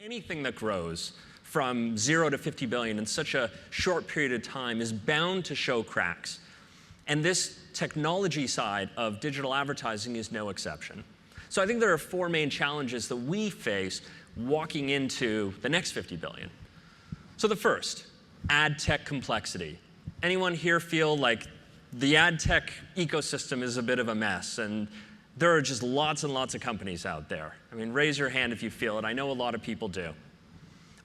Anything that grows from 0 to 50 billion in such a short period of time is bound to show cracks. And this technology side of digital advertising is no exception. So I think there are 4 main challenges that we face walking into the next 50 billion. So the first, ad tech complexity. Anyone here feel like the ad tech ecosystem is a bit of a mess, and there are just lots and lots of companies out there? I mean, raise your hand if you feel it. I know a lot of people do.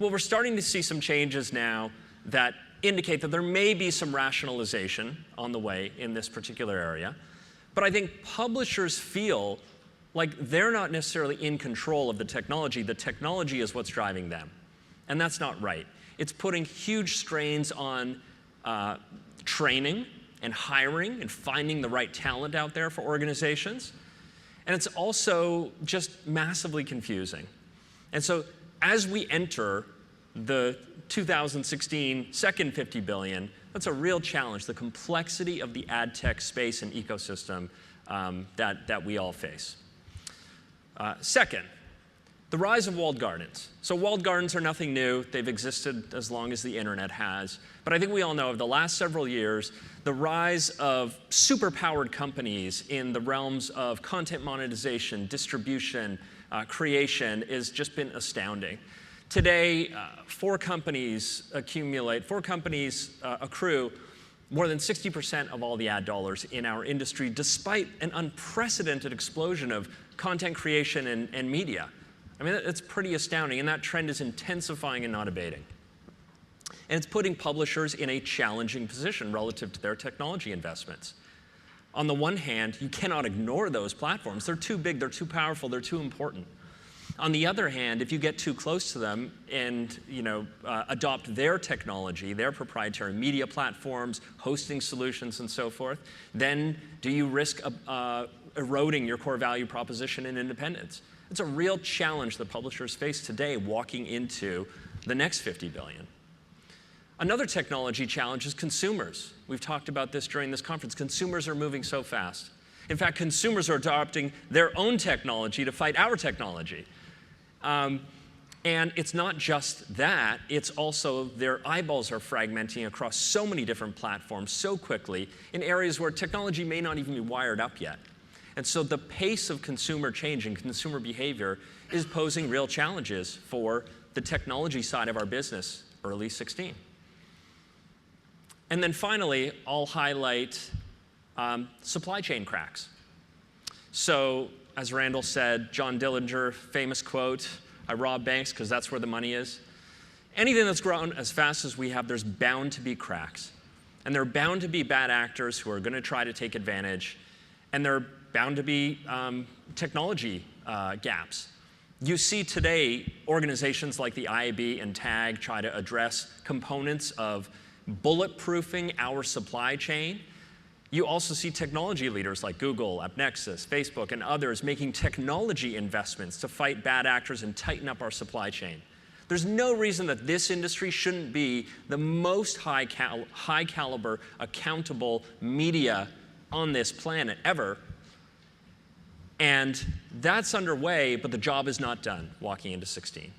Well, we're starting to see some changes now that indicate that there may be some rationalization on the way in this particular area. But I think publishers feel like they're not necessarily in control of the technology. The technology is what's driving them. And that's not right. It's putting huge strains on training and hiring and finding the right talent out there for organizations. And it's also just massively confusing. And so as we enter the 2016 second 50 billion, that's a real challenge, the complexity of the ad tech space and ecosystem that we all face. Second, the rise of walled gardens. So walled gardens are nothing new. They've existed as long as the internet has. But I think we all know over the last several years, the rise of superpowered companies in the realms of content monetization, distribution, creation has just been astounding. Today, 4 companies accrue more than 60% of all the ad dollars in our industry, despite an unprecedented explosion of content creation and media. I mean, that's pretty astounding, and that trend is intensifying and not abating. And it's putting publishers in a challenging position relative to their technology investments. On the one hand, you cannot ignore those platforms. They're too big, they're too powerful, they're too important. On the other hand, if you get too close to them and adopt their technology, their proprietary media platforms, hosting solutions, and so forth, then do you risk eroding your core value proposition and independence? It's a real challenge that publishers face today walking into the next 50 billion. Another technology challenge is consumers. We've talked about this during this conference. Consumers are moving so fast. In fact, consumers are adopting their own technology to fight our technology. And it's not just that, it's also their eyeballs are fragmenting across so many different platforms so quickly in areas where technology may not even be wired up yet. And so the pace of consumer change and consumer behavior is posing real challenges for the technology side of our business, early 16. And then finally, I'll highlight supply chain cracks. So as Randall said, John Dillinger, famous quote, "I rob banks because that's where the money is." Anything that's grown as fast as we have, there's bound to be cracks. And there are bound to be bad actors who are going to try to take advantage. And there are bound to be technology gaps. You see today organizations like the IAB and TAG try to address components of bulletproofing our supply chain. You also see technology leaders like Google, AppNexus, Facebook, and others making technology investments to fight bad actors and tighten up our supply chain. There's no reason that this industry shouldn't be the most high caliber, accountable media on this planet ever. And that's underway, but the job is not done walking into 16.